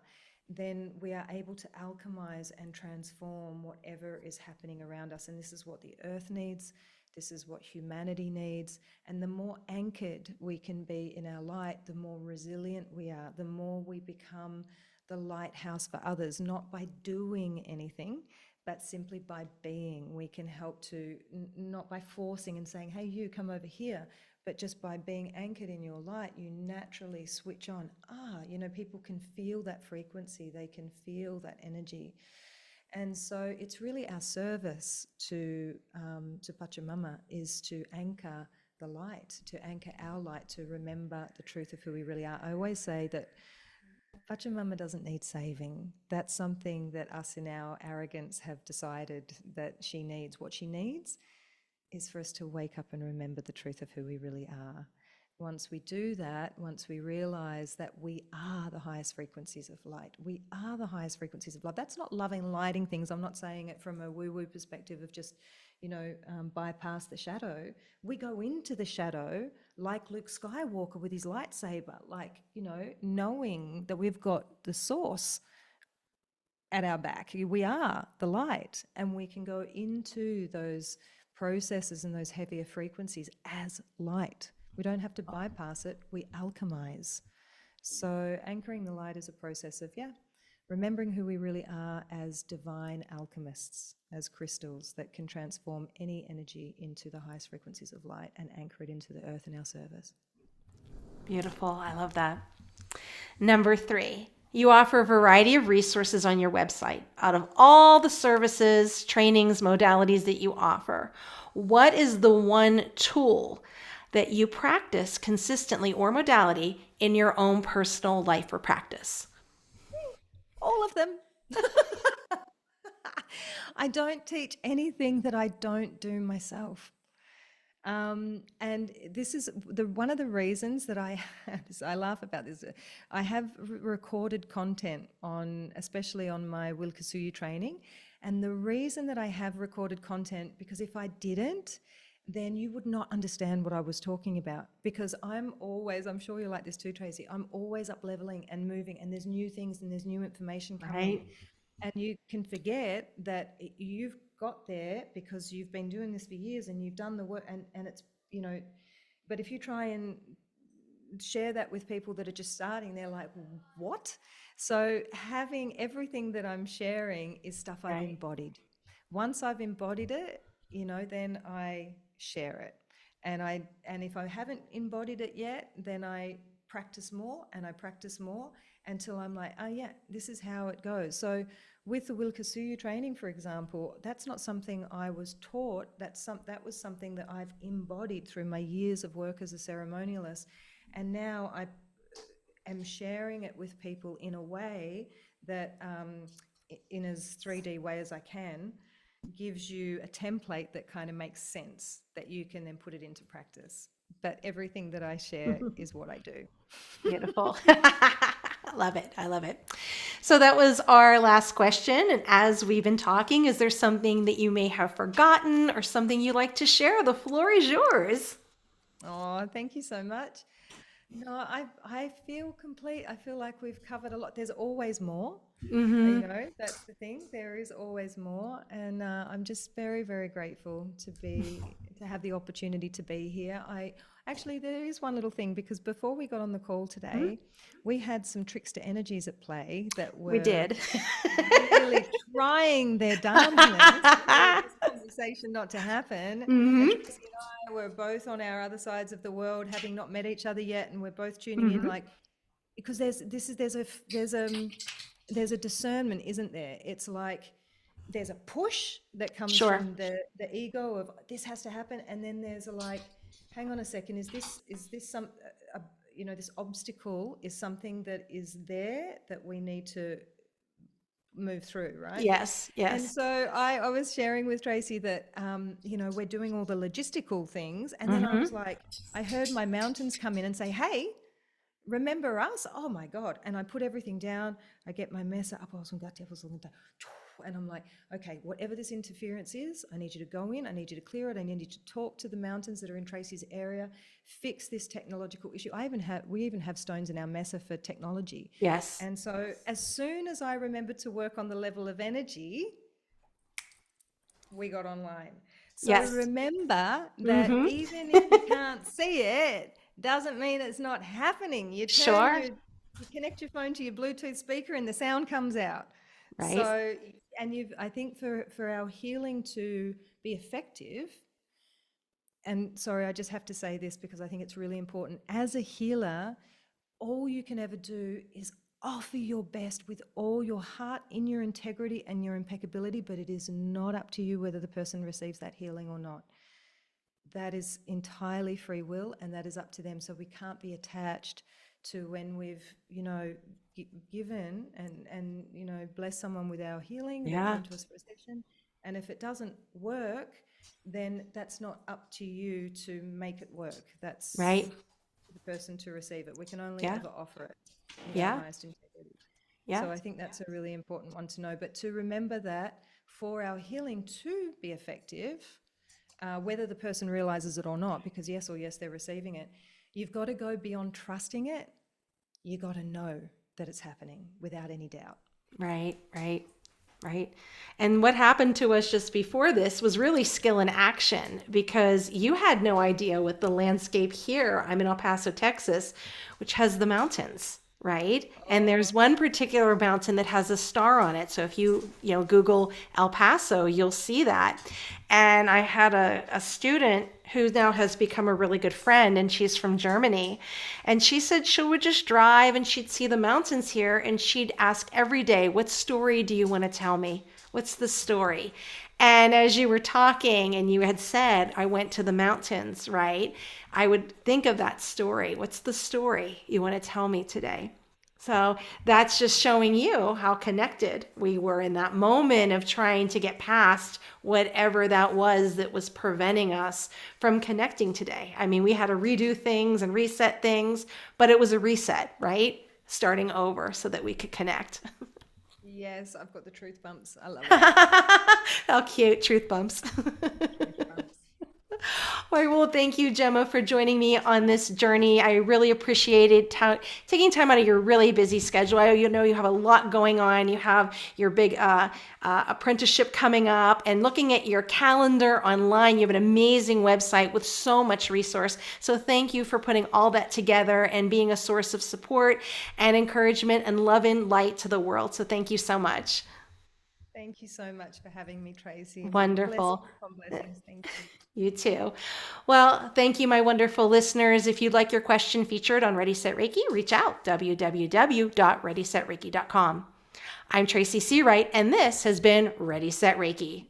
then we are able to alchemize and transform whatever is happening around us. And this is what the earth needs. This is what humanity needs. And the more anchored we can be in our light, the more resilient we are, the more we become the lighthouse for others, not by doing anything, but simply by being. We can help to, not by forcing and saying, hey, you come over here, but just by being anchored in your light, you naturally switch on. People can feel that frequency, they can feel that energy. And so it's really our service to Pachamama is to anchor the light, to anchor our light, to remember the truth of who we really are. I always say that Pachamama doesn't need saving. That's something that us in our arrogance have decided that she needs. What she needs is for us to wake up and remember the truth of who we really are. Once we do that, once we realize that we are the highest frequencies of light, we are the highest frequencies of love. That's not loving, lighting things. I'm not saying it from a woo-woo perspective of just, bypass the shadow. We go into the shadow like Luke Skywalker with his lightsaber, knowing that we've got the source at our back. We are the light, and we can go into those processes and those heavier frequencies as light. We don't have to bypass it, we alchemize. So anchoring the light is a process of, remembering who we really are as divine alchemists, as crystals that can transform any energy into the highest frequencies of light and anchor it into the earth in our service. Beautiful. I love that. Number 3, you offer a variety of resources on your website. Out of all the services, trainings, modalities that you offer, what is the one tool that you practice consistently or modality in your own personal life or practice? All of them. I don't teach anything that I don't do myself. And this is one of the reasons that I laugh about this. I have recorded content especially on my Wilka Suyu training. And the reason that I have recorded content, because if I didn't, then you would not understand what I was talking about, because I'm sure you're like this too, Tracy, I'm always up leveling and moving, and there's new things and there's new information coming. Right. And you can forget that you've got there because you've been doing this for years and you've done the work, and it's, but if you try and share that with people that are just starting, they're like, what? So having everything that I'm sharing is stuff I've embodied. Once I've embodied it, then I share it. And if I haven't embodied it yet, then I practice more and I practice more until I'm like, oh yeah, this is how it goes. So with the Wilka Suyu training, for example, that's not something I was taught. That was something that I've embodied through my years of work as a ceremonialist. And now I am sharing it with people in a way that, in as 3D way as I can, gives you a template that kind of makes sense, that you can then put it into practice. But everything that I share is what I do. Beautiful. I love it. I love it. So that was our last question. And as we've been talking, is there something that you may have forgotten or something you'd like to share? The floor is yours. Oh, thank you so much. No, I feel complete. I feel like we've covered a lot. There's always more. Mm-hmm. That's the thing. There is always more. And I'm just very, very grateful to have the opportunity to be here. Actually, there is one little thing, because before we got on the call today, we had some trickster energies at play that were really trying their darndest for this conversation not to happen. And Tracy and I were both on our other sides of the world, having not met each other yet, and we're both tuning in, like, because there's a discernment, isn't there? It's like there's a push that comes from the ego of this has to happen, and then there's a like, hang on a second, is this some this obstacle is something that is there that we need to move through, right? Yes. And so I was sharing with Tracy that we're doing all the logistical things, and then I was like, I heard my mountains come in and say, hey, remember us? Oh my God. And I put everything down. I get my mesa up, And I'm like, okay, whatever this interference is, I need you to go in, I need you to clear it, I need you to talk to the mountains that are in Tracy's area, fix this technological issue. We even have stones in our mesa for technology. Yes. And so as soon as I remembered to work on the level of energy, we got online. So Yes. remember that even if you can't see it, doesn't mean it's not happening. You connect your phone to your Bluetooth speaker and the sound comes out. Right. So, and I think for our healing to be effective, and sorry, I just have to say this because I think it's really important. As a healer, all you can ever do is offer your best with all your heart, in your integrity and your impeccability, but it is not up to you whether the person receives that healing or not. That is entirely free will, and that is up to them. So we can't be attached to when we've, given and bless someone with our healing, they come to us for a session. And if it doesn't work, then that's not up to you to make it work. That's right. the person to receive it. We can only ever offer it with Yeah. our highest integrity. Yeah. So I think that's a really important one to know. But to remember that for our healing to be effective, whether the person realizes it or not, because yes, they're receiving it, you've got to go beyond trusting it. You got to know that it's happening without any doubt. Right. And what happened to us just before this was really skill in action, because you had no idea what the landscape here. I'm in El Paso, Texas, which has the mountains, right? And there's one particular mountain that has a star on it. So if you Google El Paso, you'll see that. And I had a student who now has become a really good friend, and she's from Germany. And she said she would just drive and she'd see the mountains here, and she'd ask every day, what story do you want to tell me? What's the story? And as you were talking and you had said, I went to the mountains, right? I would think of that story. What's the story you want to tell me today? So that's just showing you how connected we were in that moment of trying to get past whatever that was preventing us from connecting today. I mean, we had to redo things and reset things, but it was a reset, right? Starting over so that we could connect. Yes, I've got the truth bumps. I love it. How cute, truth bumps. All right, well, thank you, Gemma, for joining me on this journey. I really appreciated taking time out of your really busy schedule. You have a lot going on. You have your big apprenticeship coming up, and looking at your calendar online, you have an amazing website with so much resource. So thank you for putting all that together and being a source of support and encouragement and love and light to the world. So thank you so much. Thank you so much for having me, Tracy. Wonderful. Blessings. Thank you. You too. Well, thank you, my wonderful listeners. If you'd like your question featured on Ready Set Reiki, reach out, www.readysetreiki.com. I'm Tracy Seawright, and this has been Ready Set Reiki.